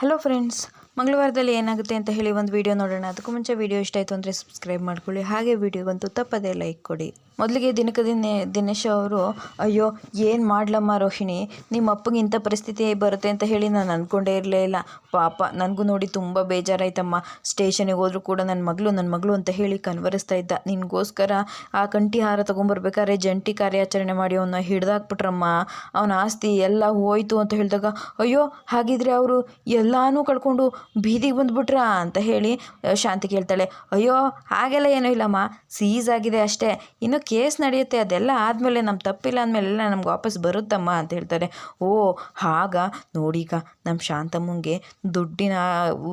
Hello friends, ಮಂಗಳವಾರದಲ್ಲಿ ಏನಾಗುತ್ತೆ ಅಂತ ಹೇಳಿ ಒಂದು ವಿಡಿಯೋ ನೋಡೋಣ. ಅದಕ್ಕೂ ಮುಂಚೆ ವಿಡಿಯೋ ಇಷ್ಟ ಆಯಿತು ಅಂದರೆ ಸಬ್ಸ್ಕ್ರೈಬ್ ಮಾಡ್ಕೊಳ್ಳಿ, ಹಾಗೆ ವಿಡಿಯೋಗಂತೂ ತಪ್ಪದೇ ಲೈಕ್ ಕೊಡಿ. ಮೊದಲಿಗೆ ದಿನೇಶ್ ಅವರು, ಅಯ್ಯೋ ಏನು ಮಾಡ್ಲಮ್ಮ ರೋಹಿಣಿ, ನಿಮ್ಮ ಅಪ್ಪಗೆ ಇಂಥ ಪರಿಸ್ಥಿತಿ ಬರುತ್ತೆ ಅಂತ ಹೇಳಿ ನಾನು ಅಂದ್ಕೊಂಡೇ ಇರಲೇ ಇಲ್ಲ. ಪಾಪ ನನಗೂ ನೋಡಿ ತುಂಬ ಬೇಜಾರಾಯ್ತಮ್ಮ. ಸ್ಟೇಷನಿಗೆ ಹೋದರೂ ಕೂಡ ನನ್ನ ಮಗಳು ಅಂತ ಹೇಳಿ ಕನ್ವರಿಸ್ತಾ ಇದ್ದ. ನಿನಗೋಸ್ಕರ ಆ ಕಂಠಿ ಹಾರ ತೊಗೊಂಬರ್ಬೇಕಾದ್ರೆ ಜಂಟಿ ಕಾರ್ಯಾಚರಣೆ ಮಾಡಿ ಅವನ್ನ ಹಿಡ್ದಾಕ್ಬಿಟ್ರಮ್ಮ. ಅವನ ಆಸ್ತಿ ಎಲ್ಲ ಹೋಯ್ತು ಅಂತ ಹೇಳಿದಾಗ, ಅಯ್ಯೋ ಹಾಗಿದ್ರೆ ಅವರು ಎಲ್ಲನೂ ಕಳ್ಕೊಂಡು ಬೀದಿಗೆ ಬಂದುಬಿಟ್ರಾ ಅಂತ ಹೇಳಿ ಶಾಂತಿ ಕೇಳ್ತಾಳೆ. ಅಯ್ಯೋ ಹಾಗೆಲ್ಲ ಏನೂ ಇಲ್ಲಮ್ಮ, ಸೀಸ್ ಆಗಿದೆ ಅಷ್ಟೇ, ಇನ್ನು ಕೇಸ್ ನಡೆಯುತ್ತೆ, ಅದೆಲ್ಲ ಆದಮೇಲೆ ನಮ್ಮ ತಪ್ಪಿಲ್ಲ ಅಂದಮೇಲೆಲ್ಲ ನಮ್ಗೆ ವಾಪಸ್ ಬರುತ್ತಮ್ಮ ಅಂತ ಹೇಳ್ತಾರೆ. ಓ ಆಗ ನೋಡೀಗ ನಮ್ಮ ಶಾಂತಮ್ಮಂಗೆ ದುಡ್ಡಿನ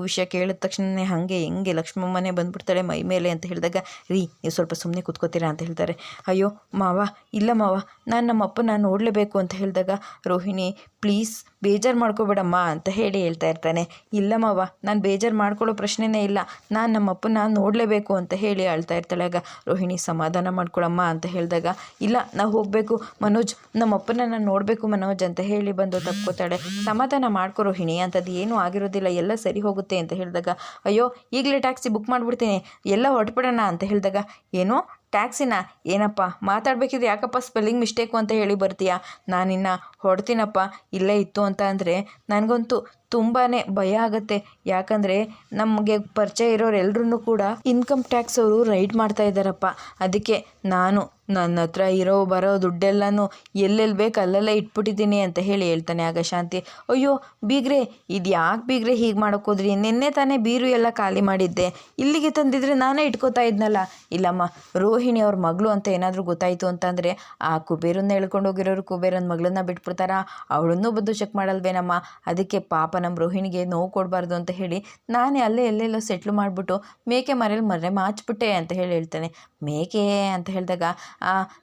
ವಿಷಯ ಕೇಳಿದ ತಕ್ಷಣ ಹಾಗೆ ಹೆಂಗೆ ಲಕ್ಷ್ಮಮ್ಮನೇ ಬಂದುಬಿಡ್ತಾಳೆ ಮೈ ಮೇಲೆ ಅಂತ ಹೇಳಿದಾಗ, ನೀವು ಸ್ವಲ್ಪ ಸುಮ್ಮನೆ ಕೂತ್ಕೋತೀರಾ ಅಂತ ಹೇಳ್ತಾರೆ. ಅಯ್ಯೋ ಮಾವ, ಇಲ್ಲ ಮಾವ, ನಾನು ನಮ್ಮ ಅಪ್ಪನ ನೋಡಲೇಬೇಕು ಅಂತ ಹೇಳಿದಾಗ, ರೋಹಿಣಿ ಪ್ಲೀಸ್ ಬೇಜಾರು ಮಾಡ್ಕೋಬೇಡಮ್ಮ ಅಂತ ಹೇಳಿ ಹೇಳ್ತಾ ಇರ್ತಾನೆ. ಇಲ್ಲ ಮಾವ, ನಾನು ಬೇಜಾರು ಮಾಡ್ಕೊಳ್ಳೋ ಪ್ರಶ್ನೆನೇ ಇಲ್ಲ, ನಾನು ನಮ್ಮ ಅಪ್ಪನ ನೋಡಲೇಬೇಕು ಅಂತ ಹೇಳಿ ಅಳ್ತಾ ಇರ್ತಾಳೆ. ಆಗ ರೋಹಿಣಿ ಸಮಾಧಾನ ಮಾಡ್ಕೊಳಮ್ಮ ಅಂತ ಹೇಳಿದಾಗ, ಇಲ್ಲ ನಾವು ಹೋಗಬೇಕು ಮನೋಜ್, ನಮ್ಮ ಅಪ್ಪನ ನಾನು ನೋಡಬೇಕು ಮನೋಜ್ ಅಂತ ಹೇಳಿ ಬಂದು ತಪ್ಕೋತಾಳೆ. ಸಮಾಧಾನ ಮಾಡ್ಕೊ ರೋಹಿಣಿ, ಅಂಥದ್ದು ಏನೂ ಆಗಿರೋದಿಲ್ಲ, ಎಲ್ಲ ಸರಿ ಹೋಗುತ್ತೆ ಅಂತ ಹೇಳಿದಾಗ, ಅಯ್ಯೋ ಈಗಲೇ ಟ್ಯಾಕ್ಸಿ ಬುಕ್ ಮಾಡಿಬಿಡ್ತೀನಿ, ಎಲ್ಲ ಹೊರಟ್ಬಿಡೋಣ ಅಂತ ಹೇಳಿದಾಗ, ಏನೋ ಟ್ಯಾಕ್ಸಿನ ಏನಪ್ಪ ಮಾತಾಡಬೇಕಿದ್ರೆ ಯಾಕಪ್ಪ ಸ್ಪೆಲ್ಲಿಂಗ್ ಮಿಸ್ಟೇಕು ಅಂತ ಹೇಳಿ ಬರ್ತೀಯಾ, ನಾನಿನ್ನು ಹೊಡ್ತೀನಪ್ಪ, ಇಲ್ಲೇ ಇತ್ತು ಅಂತ ಅಂದರೆ ನನಗಂತೂ ತುಂಬಾ ಭಯ ಆಗುತ್ತೆ. ಯಾಕಂದರೆ ನಮಗೆ ಪರಿಚಯ ಇರೋರೆಲ್ಲರೂ ಕೂಡ ಇನ್ಕಮ್ ಟ್ಯಾಕ್ಸ್ ಅವರು ರೈಡ್ ಮಾಡ್ತಾ ಇದ್ದಾರಪ್ಪ. ಅದಕ್ಕೆ ನಾನು ನನ್ನ ಹತ್ರ ಬರೋ ದುಡ್ಡೆಲ್ಲನೂ ಎಲ್ಲೆಲ್ಲಿ ಬೇಕು ಅಲ್ಲೆಲ್ಲ ಇಟ್ಬಿಟ್ಟಿದ್ದೀನಿ ಅಂತ ಹೇಳಿ ಹೇಳ್ತಾನೆ. ಆಗ ಶಾಂತಿ, ಅಯ್ಯೋ ಬೀಗ್ರೆ, ಇದು ಯಾಕೆ ಬೀಗ್ರೆ ಹೀಗೆ ಮಾಡೋಕ್ಕೋದ್ರಿ, ನಿನ್ನೆ ತಾನೇ ಬೀರು ಎಲ್ಲ ಖಾಲಿ ಮಾಡಿದ್ದೆ, ಇಲ್ಲಿಗೆ ತಂದಿದ್ರೆ ನಾನೇ ಇಟ್ಕೋತಾ ಇದ್ನಲ್ಲ. ಇಲ್ಲಮ್ಮ, ರೋಹಿಣಿ ಅವ್ರ ಮಗಳು ಅಂತ ಏನಾದರೂ ಗೊತ್ತಾಯಿತು ಅಂತಂದರೆ ಆ ಕುಬೇರನ್ನ ಹೇಳ್ಕೊಂಡು ಹೋಗಿರೋರು ಕುಬೇರನ ಮಗಳನ್ನ ಬಿಟ್ಬಿಡ್ತಾರಾ, ಅವಳನ್ನೂ ಬಂದು ಚೆಕ್ ಮಾಡಲ್ವೇನಮ್ಮ. ಅದಕ್ಕೆ ಪಾಪ ನಮ್ಮ ರೋಹಿಣಿಗೆ ನೋವು ಕೊಡಬಾರ್ದು ಅಂತ ಹೇಳಿ ನಾನೇ ಅಲ್ಲೇ ಎಲ್ಲೆಲ್ಲೋ ಸೆಟ್ಲು ಮಾಡಿಬಿಟ್ಟು ಮೇಕೆ ಮರೆ ಮಾಚ್ಬಿಟ್ಟೆ ಅಂತ ಹೇಳಿ ಹೇಳ್ತಾನೆ. ಮೇಕೆ ಅಂತ ಹೇಳಿದಾಗ,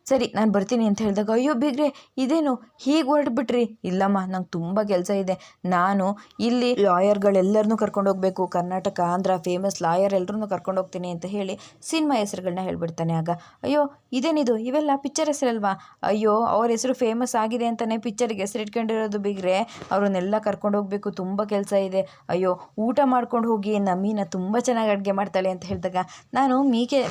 ಸರಿ ನಾನು ಬರ್ತೀನಿ ಅಂತ ಹೇಳಿದಾಗ, ಅಯ್ಯೋ ಬೀಗ್ರೆ ಇದೇನು ಹೀಗೆ ಹೊರಟ್ಬಿಟ್ರಿ. ಇಲ್ಲಮ್ಮ, ನಂಗೆ ತುಂಬ ಕೆಲಸ ಇದೆ, ನಾನು ಇಲ್ಲಿ ಲಾಯರ್ಗಳೆಲ್ಲರನ್ನೂ ಕರ್ಕೊಂಡು ಹೋಗಬೇಕು, ಕರ್ನಾಟಕ ಆಂಧ್ರ ಫೇಮಸ್ ಲಾಯರ್ ಎಲ್ಲರನ್ನೂ ಕರ್ಕೊಂಡು ಹೋಗ್ತೀನಿ ಅಂತ ಹೇಳಿ ಸಿನಿಮಾ ಹೆಸರುಗಳನ್ನ ಹೇಳ್ಬಿಡ್ತಾನೆ. ಆಗ ಅಯ್ಯೋ ಇದೇನಿದು, ಇವೆಲ್ಲ ಪಿಕ್ಚರ್ ಹೆಸರಲ್ವಾ, ಅಯ್ಯೋ ಅವ್ರ ಹೆಸರು ಫೇಮಸ್ ಆಗಿದೆ ಅಂತಲೇ ಪಿಕ್ಚರ್ಗೆ ಹೆಸರು ಇಟ್ಕೊಂಡಿರೋದು ಬೀಗ್ರೆ, ಅವ್ರನ್ನೆಲ್ಲ ಕರ್ಕೊಂಡು ಹೋಗಬೇಕು, ತುಂಬ ಕೆಲಸ ಇದೆ. ಅಯ್ಯೋ ಊಟ ಮಾಡ್ಕೊಂಡು ಹೋಗಿ, ನಮ್ಮೀನ ತುಂಬ ಚೆನ್ನಾಗಿ ಅಡುಗೆ ಮಾಡ್ತಾಳೆ ಅಂತ ಹೇಳಿದಾಗ, ನಾನು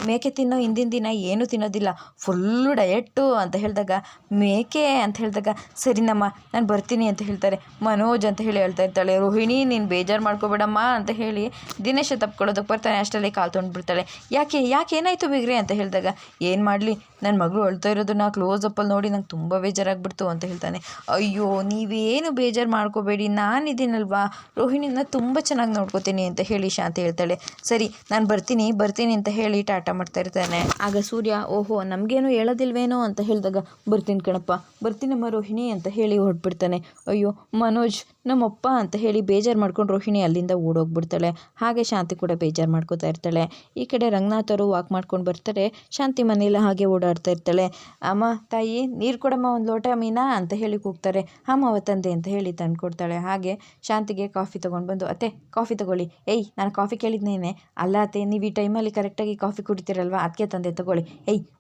ಮೇಕೆ ತಿನ್ನೋ ಹಿಂದಿನ ದಿನ ಏನೂ ತಿನ್ನೋದಿಲ್ಲ, ಫುಲ್ಲು ಡಯೆಟ್ಟು ಅಂತ ಹೇಳಿದಾಗ, ಮೇಕೆ ಅಂತ ಹೇಳಿದಾಗ, ಸರಿನಮ್ಮ ನಾನು ಬರ್ತೀನಿ ಅಂತ ಹೇಳ್ತಾರೆ. ಮನೋಜ್ ಅಂತ ಹೇಳಿ ಹೇಳ್ತಾ ಇರ್ತಾಳೆ. ರೋಹಿಣಿ ನೀನು ಬೇಜಾರು ಮಾಡ್ಕೋಬೇಡಮ್ಮ ಅಂತ ಹೇಳಿ ದಿನೇಶ ತಪ್ಕೊಳ್ಳೋದಕ್ಕೆ ಬರ್ತಾನೆ. ಅಷ್ಟರಲ್ಲಿ ಕಾಲು ತೊಗೊಂಡ್ಬಿಡ್ತಾಳೆ. ಯಾಕೆ ಏನಾಯಿತು ಬಿಗ್ರಿ ಅಂತ ಹೇಳಿದಾಗ, ಏನು ಮಾಡಲಿ, ನನ್ನ ಮಗಳು ಅಳ್ತಾ ಇರೋದನ್ನ ಕ್ಲೋಸಪ್ಪಲ್ಲಿ ನೋಡಿ ನಂಗೆ ತುಂಬ ಬೇಜಾರಾಗ್ಬಿಡ್ತು ಅಂತ ಹೇಳ್ತಾನೆ. ಅಯ್ಯೋ ನೀವೇನು ಬೇಜಾರು ಮಾಡ್ಕೋಬೇಡಿ, ನಾನಿದ್ದೀನಲ್ವಾ, ರೋಹಿಣಿನ ತುಂಬ ಚೆನ್ನಾಗಿ ನೋಡ್ಕೋತೀನಿ ಅಂತ ಹೇಳಿ ಶಾಂತಿ ಹೇಳ್ತಾಳೆ. ಸರಿ ನಾನು ಬರ್ತೀನಿ ಅಂತ ಹೇಳಿ ಟಾಟಾ ಮಾಡ್ತಾ ಇರ್ತಾನೆ. ಆಗ ಸೂರ್ಯ, ಓಹೋ ನಮಗೇನು ಹೇಳೋದಿಲ್ವೇನೋ ಅಂತ ಹೇಳಿದಾಗ, ಬರ್ತೀನಿ ಕಣಪ್ಪ, ಬರ್ತೀನಮ್ಮ ರೋಹಿಣಿ ಅಂತ ಹೇಳಿ ಹೊರಟ್ಬಿಡ್ತಾನೆ. ಅಯ್ಯೋ ಮನೋಜ್ ನಮ್ಮಪ್ಪ ಅಂತ ಹೇಳಿ ಬೇಜಾರು ಮಾಡ್ಕೊಂಡು ರೋಹಿಣಿ ಅಲ್ಲಿಂದ ಓಡೋಗ್ಬಿಡ್ತಾಳೆ. ಹಾಗೆ ಶಾಂತಿ ಕೂಡ ಬೇಜಾರು ಮಾಡ್ಕೋತಾ ಇರ್ತಾಳೆ. ಈ ಕಡೆ ರಂಗನಾಥ್ ಅವರು ವಾಕ್ ಮಾಡ್ಕೊಂಡು ಬರ್ತಾರೆ. ಶಾಂತಿ ಮನೆಯಲ್ಲ ಹಾಗೆ ಓಡಾಡ್ತಾ ಇರ್ತಾಳೆ. ಅಮ್ಮ ತಾಯಿ ನೀರು ಕೊಡಮ್ಮ, ಒಂದು ಲೋಟ ಮೀನಾ ಅಂತ ಹೇಳಿ ಕೂಗ್ತಾರೆ. ಅಮ್ಮ ತಂದೆ ಅಂತ ಹೇಳಿ ತಂದುಕೊಡ್ತಾಳೆ. ಹಾಗೆ ಶಾಂತಿಗೆ ಕಾಫಿ ತೊಗೊಂಡು ಬಂದು, ಅತ್ತೆ ಕಾಫಿ ತೊಗೊಳ್ಳಿ. ನಾನು ಕಾಫಿ ಕೇಳಿದ್ನೇನೆ, ಅಲ್ಲ ಅತ್ತೆ ನೀವು ಈ ಟೈಮಲ್ಲಿ ಕರೆಕ್ಟಾಗಿ ಕಾಫಿ ಕುಡಿತೀರಲ್ವಾ, ಅದಕ್ಕೆ ತಂದೆ ತೊಗೊಳ್ಳಿ.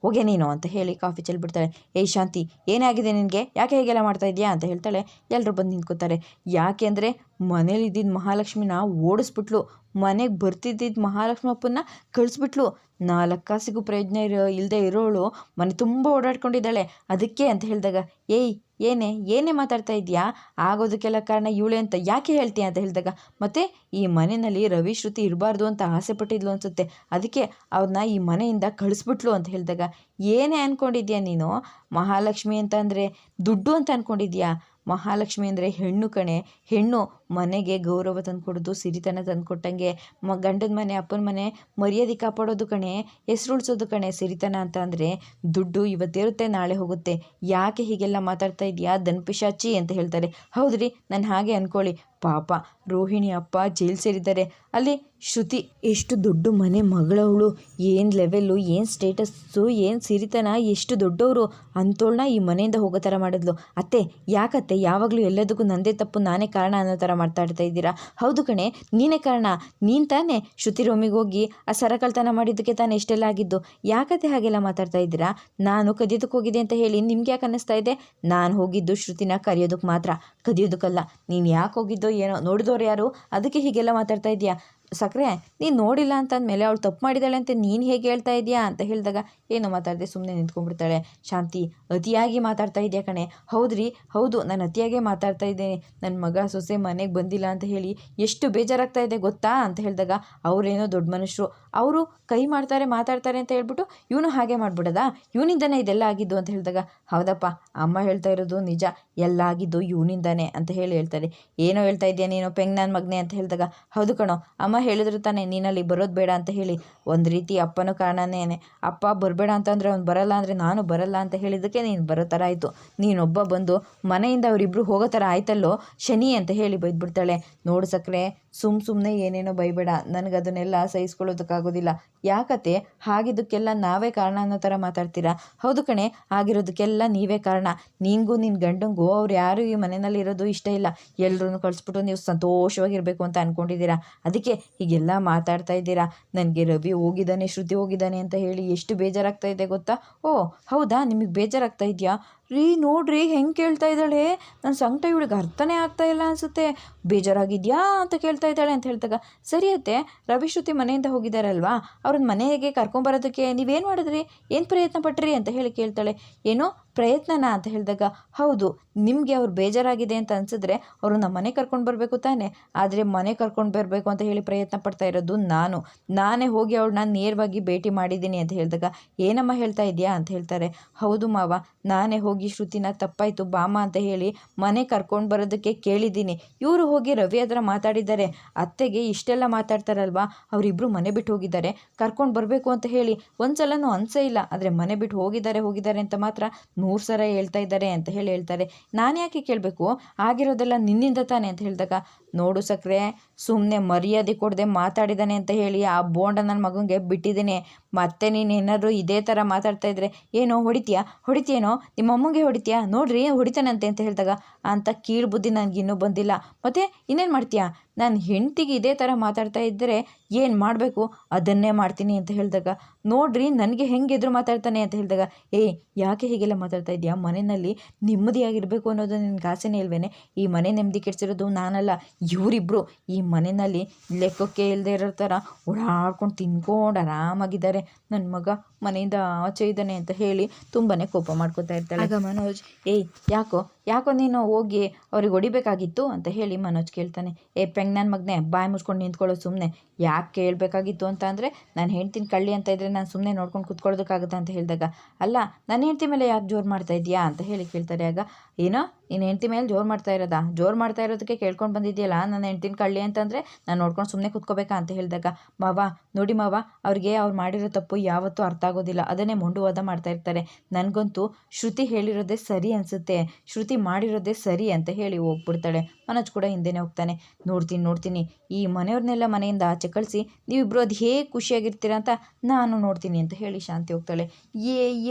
ಹೋಗೆ ನೀನು ಅಂತ ಹೇಳಿ ಕಾಫಿ ಚೆಲ್ಬಿಡ್ತಾಳೆ. ಶಾಂತಿ ಏನಾಗಿದೆ ನಿನಗೆ, ಯಾಕೆ ಹೇಗೆಲ್ಲ ಮಾಡ್ತಾ ಇದೆಯಾ ಅಂತ ಹೇಳ್ತಾಳೆ. ಎಲ್ಲರೂ ಬಂದು ನಿಂತ್ಕೋತಾರೆ. ಯಾಕೆ ಅಂದರೆ ಮನೇಲಿ ಇದ್ದಿದ್ದ ಮಹಾಲಕ್ಷ್ಮಿನ ಓಡಿಸ್ಬಿಟ್ಲು, ಮನೆಗೆ ಬರ್ತಿದ್ದಿದ್ದು ಮಹಾಲಕ್ಷ್ಮಿ ಅಪ್ಪನ್ನ ಕಳಿಸ್ಬಿಟ್ಲು. 4 ಕಾಸಿಗೂ ಪ್ರಯೋಜನ ಇಲ್ಲದೆ ಇರೋಳು ಮನೆ ತುಂಬ ಓಡಾಡ್ಕೊಂಡಿದ್ದಾಳೆ, ಅದಕ್ಕೆ ಅಂತ ಹೇಳಿದಾಗ, ಏನೇ ಮಾತಾಡ್ತಾ ಇದೆಯಾ, ಆಗೋದಕ್ಕೆಲ್ಲ ಕಾರಣ ಇವಳೆ ಅಂತ ಯಾಕೆ ಹೇಳ್ತೀಯ ಅಂತ ಹೇಳಿದಾಗ, ಮತ್ತು ಈ ಮನೆಯಲ್ಲಿ ರವಿ ಶ್ರುತಿ ಇರಬಾರ್ದು ಅಂತ ಆಸೆ ಪಟ್ಟಿದ್ಲು ಅನಿಸುತ್ತೆ, ಅದಕ್ಕೆ ಅವ್ರನ್ನ ಈ ಮನೆಯಿಂದ ಕಳಿಸ್ಬಿಟ್ಲು ಅಂತ ಹೇಳಿದಾಗ, ಏನೇ ಅಂದ್ಕೊಂಡಿದ್ಯಾ ನೀನು, ಮಹಾಲಕ್ಷ್ಮಿ ಅಂತ ಅಂದರೆ ದುಡ್ಡು ಅಂತ ಅಂದ್ಕೊಂಡಿದ್ಯಾ, ಮಹಾಲಕ್ಷ್ಮಿ ಅಂದರೆ ಹೆಣ್ಣು ಕಣೆ, ಹೆಣ್ಣು ಮನೆಗೆ ಗೌರವ ತಂದುಕೊಡೋದು, ಸಿರಿತನ ತಂದುಕೊಟ್ಟಂಗೆ, ಗಂಡನ ಮನೆ ಅಪ್ಪನ ಮನೆ ಮರ್ಯಾದೆ ಕಾಪಾಡೋದು ಕಣೆ, ಹೆಸರು ಉಳಿಸೋದು ಕಣೆ ಸಿರಿತನ ಅಂತ ಅಂದರೆ. ದುಡ್ಡು ಇವತ್ತಿರುತ್ತೆ ನಾಳೆ ಹೋಗುತ್ತೆ, ಯಾಕೆ ಹೀಗೆಲ್ಲ ಮಾತಾಡ್ತಾ ಇದೆಯಾ ದನ್ಪಿಶಾಚಿ ಅಂತ ಹೇಳ್ತಾರೆ. ಹೌದ್ರಿ, ನಾನು ಹಾಗೆ ಅಂದ್ಕೊಳ್ಳಿ, ಪಾಪ ರೋಹಿಣಿ ಅಪ್ಪ ಜೈಲು ಸೇರಿದ್ದಾರೆ, ಅಲ್ಲಿ ಶ್ರುತಿ ಎಷ್ಟು ದೊಡ್ಡ ಮನೆ ಮಗಳವಳು, ಏನು ಲೆವೆಲ್ಲು, ಏನು ಸ್ಟೇಟಸ್ಸು, ಏನು ಸಿರಿತನ, ಎಷ್ಟು ದೊಡ್ಡವರು ಅಂಥೋಳನ್ನ ಈ ಮನೆಯಿಂದ ಹೋಗೋ ಥರ ಮಾಡಿದ್ಲು. ಅತ್ತೆ ಯಾಕತ್ತೆ ಯಾವಾಗಲೂ ಎಲ್ಲದಕ್ಕೂ ನಂದೇ ತಪ್ಪು, ನಾನೇ ಕಾರಣ ಅನ್ನೋ ಥರ ಮಾತಾಡ್ತಾ ಇದ್ದೀರಾ? ಹೌದು ಕಣೆ, ನೀನೇ ಕಾರಣ. ನೀನು ತಾನೇ ಶ್ರುತಿ ರೂಮಿಗೆ ಹೋಗಿ ಆ ಸರ ಕಳ್ತನ ಮಾಡಿದ್ದಕ್ಕೆ ತಾನೇ ಇಷ್ಟೆಲ್ಲ ಆಗಿದ್ದು. ಯಾಕತ್ತೆ ಹಾಗೆಲ್ಲ ಮಾತಾಡ್ತಾ ಇದ್ದೀರಾ? ನಾನು ಕದಿಯೋದಕ್ಕೆ ಹೋಗಿದೆ ಅಂತ ಹೇಳಿ ನಿಮ್ಗೆ ಯಾಕೆ ಅನ್ನಿಸ್ತಾ ಇದೆ? ನಾನು ಹೋಗಿದ್ದು ಶ್ರುತಿನ ಕರೆಯೋದಕ್ಕೆ ಮಾತ್ರ, ಕದಿಯೋದಕ್ಕಲ್ಲ. ನೀನು ಯಾಕೆ ಹೋಗಿದ್ದೋ ಏನೋ, ನೋಡಿದವ್ರು ಯಾರು, ಅದಕ್ಕೆ ಹೀಗೆಲ್ಲ ಮಾತಾಡ್ತಾ ಇದೆಯಾ? ಸಕ್ಕರೆ, ನೀನು ನೋಡಿಲ್ಲ ಅಂತಂದಮೇಲೆ ಅವಳು ತಪ್ಪು ಮಾಡಿದ್ದಾಳೆ ಅಂತ ನೀನು ಹೇಗೆ ಹೇಳ್ತಾ ಇದೆಯಾ ಅಂತ ಹೇಳಿದಾಗ ಏನು ಮಾತಾಡದೆ ಸುಮ್ಮನೆ ನಿಂತ್ಕೊಂಡ್ಬಿಡ್ತಾಳೆ. ಶಾಂತಿ, ಅತಿಯಾಗಿ ಮಾತಾಡ್ತಾ ಇದೆಯಾ ಕಣೆ. ಹೌದ್ರಿ, ಹೌದು, ನಾನು ಅತಿಯಾಗೇ ಮಾತಾಡ್ತಾ ಇದ್ದೇನೆ. ನನ್ನ ಮಗ ಸೊಸೆ ಮನೆಗೆ ಬಂದಿಲ್ಲ ಅಂತ ಹೇಳಿ ಎಷ್ಟು ಬೇಜಾರಾಗ್ತಾ ಇದೆ ಗೊತ್ತಾ ಅಂತ ಹೇಳಿದಾಗ ಅವರೇನೋ ದೊಡ್ಡ ಮನುಷ್ಯರು, ಅವರು ಕೈ ಮಾಡ್ತಾರೆ ಮಾತಾಡ್ತಾರೆ ಅಂತ ಹೇಳ್ಬಿಟ್ಟು ಇವನು ಹಾಗೆ ಮಾಡ್ಬಿಡೋದಾ? ಇವನಿಂದನೇ ಇದೆಲ್ಲ ಆಗಿದ್ದು ಅಂತ ಹೇಳಿದಾಗ ಹೌದಪ್ಪ, ಅಮ್ಮ ಹೇಳ್ತಾ ಇರೋದು ನಿಜ, ಎಲ್ಲ ಆಗಿದ್ದು ಇವನಿಂದಾನೆ ಅಂತ ಹೇಳ್ತಾರೆ. ಏನೋ ಹೇಳ್ತಾ ಇದೆಯಾ ನೀನು ಪೆಂಗ್ ನನ್ನ ಮಗನೆ ಅಂತ ಹೇಳಿದಾಗ ಹೌದು ಕಣೋ, ಅಮ್ಮ ಹೇಳಿದ್ರು ತಾನೆ ನೀನಲ್ಲಿ ಬರೋದು ಬೇಡ ಅಂತ ಹೇಳಿ. ಒಂದು ರೀತಿ ಅಪ್ಪನೂ ಕಾರಣನೇನೆ. ಅಪ್ಪ ಬರಬೇಡ ಅಂತಂದರೆ ಅವ್ನು ಬರಲ್ಲ ಅಂದರೆ ನಾನು ಬರಲ್ಲ ಅಂತ ಹೇಳಿದ್ದಕ್ಕೆ ನೀನು ಬರೋ ಥರ ಆಯಿತು. ನೀನೊಬ್ಬ ಬಂದು ಮನೆಯಿಂದ ಅವರಿಬ್ಬರು ಹೋಗೋ ಥರ ಆಯ್ತಲ್ಲೋ ಶನಿ ಅಂತ ಹೇಳಿ ಬೈದ್ಬಿಡ್ತಾಳೆ. ನೋಡು ಸಕ್ಕರೆ, ಸುಮ್ಮನೆ ಏನೇನೋ ಬೈಬೇಡ, ನನಗದನ್ನೆಲ್ಲ ಸಹಿಸ್ಕೊಳ್ಳೋದಕ್ಕಾಗೋದಿಲ್ಲ. ಯಾಕತ್ತೆ ಹಾಗಿದ್ದಕ್ಕೆಲ್ಲ ನಾವೇ ಕಾರಣ ಅನ್ನೋ ಥರ ಮಾತಾಡ್ತೀರಾ? ಹೌದು ಕಣೆ, ಆಗಿರೋದಕ್ಕೆಲ್ಲ ನೀವೇ ಕಾರಣ. ನಿನಗೂ ನಿನ್ನ ಗಂಡಂಗೂ ಅವ್ರು ಯಾರು ಈ ಮನೆಯಲ್ಲಿ ಇರೋದು ಇಷ್ಟ ಇಲ್ಲ. ಎಲ್ಲರೂ ಕಳಿಸ್ಬಿಟ್ಟು ನೀವು ಸಂತೋಷವಾಗಿರಬೇಕು ಅಂತ ಅಂದ್ಕೊಂಡಿದ್ದೀರಾ. ಅದಕ್ಕೆ ಹೀಗೆಲ್ಲ ಮಾತಾಡ್ತಾ ಇದ್ದೀರಾ. ನನಗೆ ರವಿ ಹೋಗಿದ್ದಾನೆ, ಶ್ರುತಿ ಹೋಗಿದ್ದಾನೆ ಅಂತ ಹೇಳಿ ಎಷ್ಟು ಬೇಜಾರಾಗ್ತಾ ಇದೆ ಗೊತ್ತಾ? ಓ ಹೌದಾ, ನಿಮಗೆ ಬೇಜಾರಾಗ್ತಾ ಇದೆಯಾ? ರೀ ನೋಡ್ರಿ ಹೆಂಗೆ ಕೇಳ್ತಾ ಇದ್ದಾಳೆ, ನನ್ನ ಸಂಕಟ ಇವಳಿಗೆ ಅರ್ಥನೇ ಆಗ್ತಾ ಇಲ್ಲ ಅನಿಸುತ್ತೆ. ಬೇಜಾರಾಗಿದೆಯಾ ಅಂತ ಕೇಳ್ತಾ ಇದ್ದಾಳೆ ಅಂತ ಹೇಳಿದಾಗ ಸರಿಯತ್ತೆ, ರವಿ ಶ್ರುತಿ ಮನೆಯಿಂದ ಹೋಗಿದ್ದಾರಲ್ವಾ, ಅವ್ರನ್ನ ಮನೆಗೆ ಕರ್ಕೊಂಬರೋದಕ್ಕೆ ನೀವೇನು ಮಾಡಿದ್ರಿ, ಏನು ಪ್ರಯತ್ನ ಪಟ್ರಿ ಅಂತ ಹೇಳಿ ಕೇಳ್ತಾಳೆ. ಏನೋ ಪ್ರಯತ್ನನಾ ಅಂತ ಹೇಳಿದಾಗ ಹೌದು, ನಿಮಗೆ ಅವ್ರು ಬೇಜಾರಾಗಿದೆ ಅಂತ ಅನಿಸಿದ್ರೆ ಅವರು ನಮ್ಮ ಮನೆ ಕರ್ಕೊಂಡು ಬರಬೇಕು ತಾನೆ. ಆದರೆ ಮನೆ ಕರ್ಕೊಂಡು ಬರಬೇಕು ಅಂತ ಹೇಳಿ ಪ್ರಯತ್ನ ಪಡ್ತಾ ಇರೋದು ನಾನೇ ಹೋಗಿ ಅವಳನ್ನ ನೇರವಾಗಿ ಭೇಟಿ ಮಾಡಿದ್ದೀನಿ ಅಂತ ಹೇಳಿದಾಗ ಏನಮ್ಮ ಹೇಳ್ತಾ ಇದೆಯಾ ಅಂತ ಹೇಳ್ತಾರೆ. ಹೌದು ಮಾವ, ನಾನೇ ಹೋಗಿ ಶ್ರುತಿನ ತಪ್ಪಾಯಿತು ಬಾಮ ಅಂತ ಹೇಳಿ ಮನೆ ಕರ್ಕೊಂಡು ಬರೋದಕ್ಕೆ ಕೇಳಿದ್ದೀನಿ. ಇವರು ಹೋಗಿ ರವಿ ಹತ್ರ ಮಾತಾಡಿದ್ದಾರೆ. ಅತ್ತೆಗೆ ಇಷ್ಟೆಲ್ಲ ಮಾತಾಡ್ತಾರಲ್ವಾ, ಅವರಿಬ್ಬರು ಮನೆ ಬಿಟ್ಟು ಹೋಗಿದ್ದಾರೆ, ಕರ್ಕೊಂಡು ಬರಬೇಕು ಅಂತ ಹೇಳಿ ಒಂದ್ಸಲನೂ ಅನಿಸೇ ಇಲ್ಲ. ಆದರೆ ಮನೆ ಬಿಟ್ಟು ಹೋಗಿದ್ದಾರೆ ಅಂತ ಮಾತ್ರ 100 ಸಲ ಹೇಳ್ತಾ ಇದ್ದಾರೆ ಅಂತ ಹೇಳ್ತಾರೆ. ನಾನು ಯಾಕೆ ಕೇಳಬೇಕು, ಆಗಿರೋದೆಲ್ಲ ನಿನ್ನಿಂದ ತಾನೆ ಅಂತ ಹೇಳಿದಾಗ ನೋಡು ಸಕ್ಕರೆ, ಸುಮ್ಮನೆ ಮರ್ಯಾದೆ ಕೊಡದೆ ಮಾತಾಡಿದ್ದಾನೆ ಅಂತ ಹೇಳಿ ಆ ಬೋಂಡ ನನ್ನ ಮಗನಿಗೆ ಬಿಟ್ಟಿದ್ದೀನಿ. ಮತ್ತೆ ನೀನು ಏನಾದರೂ ಇದೇ ಥರ ಮಾತಾಡ್ತಾ ಇದ್ರೆ ಏನೋ ಹೊಡಿತೀಯೇನೋ, ನಿಮ್ಮ ಅಮ್ಮಂಗೆ ಹೊಡಿತೀಯಾ, ನೋಡ್ರಿ ಹೊಡಿತಾನಂತೆ ಅಂತ ಹೇಳಿದಾಗ ಅಂತ ಕೀಳು ಬುದ್ಧಿ ನನಗಿನ್ನೂ ಬಂದಿಲ್ಲ. ಮತ್ತು ಇನ್ನೇನು ಮಾಡ್ತೀಯಾ, ನಾನು ಹೆಂಡ್ತಿಗೆ ಇದೇ ಥರ ಮಾತಾಡ್ತಾ ಇದ್ದರೆ ಏನು ಮಾಡಬೇಕು ಅದನ್ನೇ ಮಾಡ್ತೀನಿ ಅಂತ ಹೇಳಿದಾಗ ನೋಡ್ರಿ ನನಗೆ ಹೆಂಗೆ ಎದುರು ಮಾತಾಡ್ತಾನೆ ಅಂತ ಹೇಳಿದಾಗ ಯಾಕೆ ಹೀಗೆಲ್ಲ ಮಾತಾಡ್ತಾ ಇದೆಯಾ? ಮನೆಯಲ್ಲಿ ನೆಮ್ಮದಿಯಾಗಿರಬೇಕು ಅನ್ನೋದು ನಿನ್ಗೆ ಆಸೆನೇ ಇಲ್ವೇನೆ? ಈ ಮನೆ ನೆಮ್ಮದಿ ಕೆಡಿಸಿರೋದು ನಾನಲ್ಲ, ಇವರಿಬ್ಬರು ಈ ಮನೆಯಲ್ಲಿ ಲೆಕ್ಕಕ್ಕೆ ಇಲ್ಲದೆ ಇರೋ ಥರ ಓಡಾಡ್ಕೊಂಡು ತಿನ್ಕೊಂಡು ಆರಾಮಾಗಿದ್ದಾರೆ. ನನ್ನ ಮಗ ಮನೆಯಿಂದ ಆಚೆ ಇದ್ದಾನೆ ಅಂತ ಹೇಳಿ ತುಂಬಾ ಕೋಪ ಮಾಡ್ಕೋತಾ ಇರ್ತಾಳೆ. ಆಗ ಮನೋಜ್ ಯಾಕೋ ನೀನು ಹೋಗಿ ಅವ್ರಿಗೆ ಹೊಡಿಬೇಕಾಗಿತ್ತು ಅಂತ ಹೇಳಿ ಮನೋಜ್ ಕೇಳ್ತಾನೆ. ಪೆಂಗ್ ನನ್ನ ಮಗನೇ, ಬಾಯಿ ಮುಚ್ಕೊಂಡು ನಿಂತ್ಕೊಳ್ಳೋದು ಸುಮ್ಮನೆ. ಯಾಕೆ ಕೇಳಬೇಕಾಗಿತ್ತು ಅಂತ ಅಂದರೆ ನಾನು ಹೆಂಡ್ತಿನ ಕಳ್ಳಿ ಅಂತ ಇದ್ದರೆ ನಾನು ಸುಮ್ಮನೆ ನೋಡ್ಕೊಂಡು ಕೂತ್ಕೊಳ್ಳೋದಕ್ಕಾಗುತ್ತೆ ಅಂತ ಹೇಳಿದಾಗ ಅಲ್ಲ, ನನ್ನ ಹೆಂಡ್ತಿ ಮೇಲೆ ಯಾಕೆ ಜೋರು ಮಾಡ್ತಾ ಇದೆಯಾ ಅಂತ ಹೇಳಿ ಕೇಳ್ತಾರೆ. ಆಗ ಏನೋ ನೀನು ಹೆಂಡ್ತಿ ಮೇಲೆ ಜೋರು ಮಾಡ್ತಾ ಇರೋದಕ್ಕೆ ಕೇಳ್ಕೊಂಡು ಬಂದಿದೆಯಲ್ಲ ನನ್ನ ಹೆಂಡ್ತಿನ ಕಳ್ಳಿ ಅಂತಂದರೆ ನಾನು ನೋಡ್ಕೊಂಡು ಸುಮ್ಮನೆ ಕೂತ್ಕೋಬೇಕಾ ಅಂತ ಹೇಳಿದಾಗ ನೋಡಿ ಮಾವ, ಅವ್ರಿಗೆ ಅವ್ರು ಮಾಡಿರೋ ತಪ್ಪು ಯಾವತ್ತೂ ಅರ್ಥ ಆಗೋದಿಲ್ಲ, ಅದನ್ನೇ ಮೊಂಡುವಾದ ಮಾಡ್ತಾ ಇರ್ತಾರೆ. ನನಗಂತೂ ಶ್ರುತಿ ಹೇಳಿರೋದೇ ಸರಿ ಅನಿಸುತ್ತೆ, ಶ್ರುತಿ ಮಾಡಿರೋದೇ ಸರಿ ಅಂತ ಹೇಳಿ ಹೋಗ್ಬಿಡ್ತಾಳೆ. ಮನೋಜ್ ಕೂಡ ಹಿಂದೆನೇ ಹೋಗ್ತಾನೆ. ನೋಡ್ತೀನಿ ಈ ಮನೆಯವ್ರನ್ನೆಲ್ಲ ಮನೆಯಿಂದ ಆಚೆ ಕಳಿಸಿ ನೀವಿಬ್ಬರು ಅದು ಹೇಗೆ ಖುಷಿಯಾಗಿರ್ತೀರ ಅಂತ ನಾನು ನೋಡ್ತೀನಿ ಅಂತ ಹೇಳಿ ಶಾಂತಿ ಹೋಗ್ತಾಳೆ.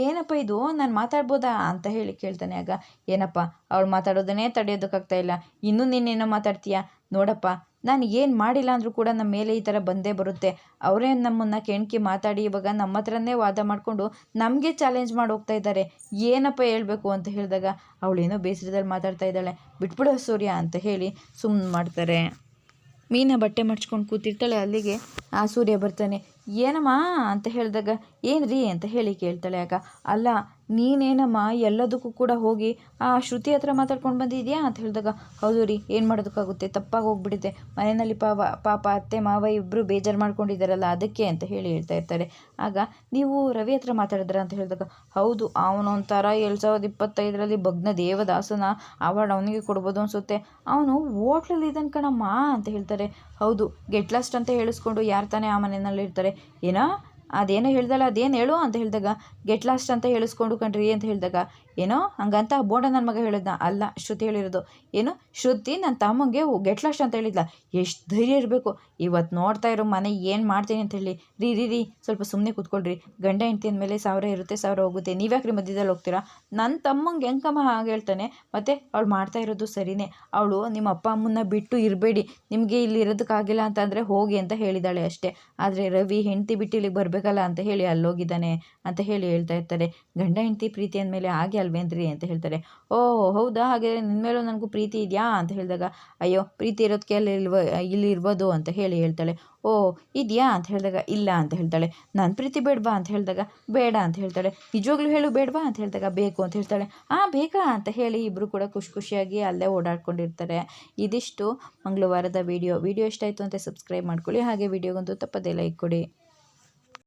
ಏನಪ್ಪ ಇದು, ನಾನು ಮಾತಾಡ್ಬೋದಾ ಅಂತ ಹೇಳಿ ಕೇಳ್ತಾನೆ. ಆಗ ಏನಪ್ಪ, ಅವಳು ಮಾತಾಡೋದನ್ನೇ ತಡೆಯೋದಕ್ಕಾಗ್ತಾ ಇಲ್ಲ, ಇನ್ನೂ ನೀನೇನೋ ಮಾತಾಡ್ತೀಯಾ? ನೋಡಪ್ಪ, ನಾನು ಏನು ಮಾಡಿಲ್ಲ ಅಂದರೂ ಕೂಡ ನಮ್ಮ ಮೇಲೆ ಈ ಥರ ಬಂದೇ ಬರುತ್ತೆ. ಅವರೇ ನಮ್ಮನ್ನು ಕೆಣಕಿ ಮಾತಾಡಿ ಇವಾಗ ನಮ್ಮ ಹತ್ರನೇ ವಾದ ಮಾಡಿಕೊಂಡು ನಮಗೆ ಚಾಲೆಂಜ್ ಮಾಡಿ ಹೋಗ್ತಾ ಇದ್ದಾರೆ. ಏನಪ್ಪ ಹೇಳ್ಬೇಕು ಅಂತ ಹೇಳಿದಾಗ ಅವಳೇನೋ ಬೇಸರದಲ್ಲಿ ಮಾತಾಡ್ತಾ ಇದ್ದಾಳೆ. ಬಿಟ್ಬಿಡೋ ಸೂರ್ಯ ಅಂತ ಹೇಳಿ ಸುಮ್ಮನೆ ಮಾಡ್ತಾರೆ. ಮೀನ ಬಟ್ಟೆ ಮಡ್ಚ್ಕೊಂಡು ಕೂತಿರ್ತಾಳೆ. ಅಲ್ಲಿಗೆ ಆ ಸೂರ್ಯ ಬರ್ತಾನೆ. ಏನಮ್ಮ ಅಂತ ಹೇಳಿದಾಗ ಏನ್ರಿ ಅಂತ ಹೇಳಿ ಕೇಳ್ತಾಳೆ. ಆಗ ಅಲ್ಲ, ನೀನೇನಮ್ಮ ಎಲ್ಲದಕ್ಕೂ ಕೂಡ ಹೋಗಿ ಆ ಶ್ರುತಿ ಹತ್ರ ಮಾತಾಡ್ಕೊಂಡು ಬಂದಿದ್ಯಾ ಅಂತ ಹೇಳಿದಾಗ ಹೌದು ರೀ, ಏನು ಮಾಡೋದಕ್ಕಾಗುತ್ತೆ, ತಪ್ಪಾಗಿ ಹೋಗ್ಬಿಟ್ಟಿದೆ, ಮನೆಯಲ್ಲಿ ಪಾಪ ಅತ್ತೆ ಮಾವ ಇಬ್ಬರು ಬೇಜಾರು ಮಾಡ್ಕೊಂಡಿದ್ದಾರಲ್ಲ ಅದಕ್ಕೆ ಅಂತ ಹೇಳಿ ಹೇಳ್ತಾ ಇರ್ತಾರೆ. ಆಗ ನೀವು ರವಿ ಹತ್ರ ಮಾತಾಡಿದ್ರ ಅಂತ ಹೇಳಿದಾಗ ಹೌದು, ಅವನೊಂಥರ 2025ರಲ್ಲಿ ಭಗ್ನ ದೇವದಾಸನ ಅವಾರ್ಡ್ ಅವನಿಗೆ ಕೊಡ್ಬೋದು ಅನಿಸುತ್ತೆ, ಅವನು ಹೋಟ್ಲಲ್ಲಿ ಇದ್ದಾನೆ ಕಣಮ್ಮ ಅಂತ ಹೇಳ್ತಾರೆ. ಹೌದು, ಗೆಟ್ ಲಾಸ್ಟ್ ಅಂತ ಹೇಳಿಸ್ಕೊಂಡು ಯಾರು ತಾನೇ ಆ ಮನೆಯಲ್ಲಿ ಇರ್ತಾರೆ. ಏನೋ ಅದೇನೋ ಹೇಳ್ದಲ್ಲ ಅದೇನು ಹೇಳು ಅಂತ ಹೇಳಿದಾಗ ಗೆಟ್ ಲಾಸ್ಟ್ ಅಂತ ಹೇಳಿಸ್ಕೊಂಡು ಕಣ್ರಿ ಅಂತ ಹೇಳಿದಾಗ ಏನೋ ಹಂಗಂತ ಬೋಂಡ ನನ್ನ ಮಗ ಹೇಳಿದ್ನ. ಅಲ್ಲ, ಶ್ರುತಿ ಹೇಳಿರೋದು. ಏನು ಶ್ರುತಿ ನನ್ನ ತಮ್ಮಂಗೆ ಗೆಟ್ ಲಾಸ್ಟ್ ಅಂತ ಹೇಳಿದ್ಲ. ಎಷ್ಟು ಧೈರ್ಯ ಇರಬೇಕು. ಇವತ್ತು ನೋಡ್ತಾ ಇರೋ ಮನೆ ಏನು ಮಾಡ್ತೀನಿ ಅಂತ ಹೇಳಿ. ರೀ ಸ್ವಲ್ಪ ಸುಮ್ಮನೆ ಕೂತ್ಕೊಳ್ರಿ. ಗಂಡ ಹೆಂಡ್ತಿ ಅಂದಮೇಲೆ 1000 ಇರುತ್ತೆ 1000 ಹೋಗುತ್ತೆ. ನೀವ್ಯಾಕ್ರಿ ಮಧ್ಯದಲ್ಲಿ ಹೋಗ್ತೀರಾ? ನನ್ನ ತಮ್ಮಂಗೆ ಹೆಂಗಮ್ಮ ಹಾಗೆ ಹೇಳ್ತಾನೆ. ಮತ್ತು ಅವಳು ಮಾಡ್ತಾ ಇರೋದು ಸರಿಯೇ. ಅವಳು ನಿಮ್ಮ ಅಪ್ಪ ಅಮ್ಮನ್ನ ಬಿಟ್ಟು ಇರಬೇಡಿ, ನಿಮಗೆ ಇಲ್ಲಿ ಇರೋದಕ್ಕಾಗಿಲ್ಲ ಅಂತಂದರೆ ಹೋಗಿ ಅಂತ ಹೇಳಿದ್ದಾಳೆ ಅಷ್ಟೇ. ಆದರೆ ರವಿ ಹೆಂಡ್ತಿ ಬಿಟ್ಟು ಇಲ್ಲಿಗೆ ಬರಬೇಕಲ್ಲ ಅಂತ ಹೇಳಿ ಅಲ್ಲೋಗಿದ್ದಾನೆ ಅಂತ ಹೇಳಿ ಹೇಳ್ತಾ ಇರ್ತಾರೆ. ಗಂಡ ಹೆಂಡ್ತಿ ಪ್ರೀತಿ ಅಂದಮೇಲೆ ಹಾಗೆ ಅಲ್ವೇನ್ರಿ ಅಂತ ಹೇಳ್ತಾರೆ. ಓಹ್ ಹೌದಾ, ಹಾಗೆ ನಿನ್ನ ಮೇಲೂ ನನಗೂ ಪ್ರೀತಿ ಇದೆಯಾ ಅಂತ ಹೇಳಿದಾಗ ಅಯ್ಯೋ ಪ್ರೀತಿ ಇರೋದಕ್ಕೆ ಇಲ್ಲಿ ಇರ್ಬೋದು ಅಂತ ಹೇಳಿ ಹೇಳ್ತಾಳೆ. ಓ ಇದೆಯಾ ಅಂತ ಹೇಳಿದಾಗ ಇಲ್ಲ ಅಂತ ಹೇಳ್ತಾಳೆ. ನನ್ನ ಪ್ರೀತಿ ಬೇಡವಾ ಅಂತ ಹೇಳಿದಾಗ ಬೇಡ ಅಂತ ಹೇಳ್ತಾಳೆ. ನಿಜವಾಗ್ಲೂ ಹೇಳು ಬೇಡವಾ ಅಂತ ಹೇಳಿದಾಗ ಬೇಕು ಅಂತ ಹೇಳ್ತಾಳೆ. ಬೇಕಾ ಅಂತ ಹೇಳಿ ಇಬ್ಬರು ಕೂಡ ಖುಷಿಯಾಗಿ ಅಲ್ಲೇ ಓಡಾಡ್ಕೊಂಡಿರ್ತಾರೆ. ಇದಿಷ್ಟು ಮಂಗಳವಾರದ ವಿಡಿಯೋ ಇಷ್ಟ ಆಯಿತು ಅಂತ ಸಬ್ಸ್ಕ್ರೈಬ್ ಮಾಡ್ಕೊಳ್ಳಿ. ಹಾಗೆ ವಿಡಿಯೋಗೊಂದು ತಪ್ಪದೇ ಲೈಕ್ ಕೊಡಿ.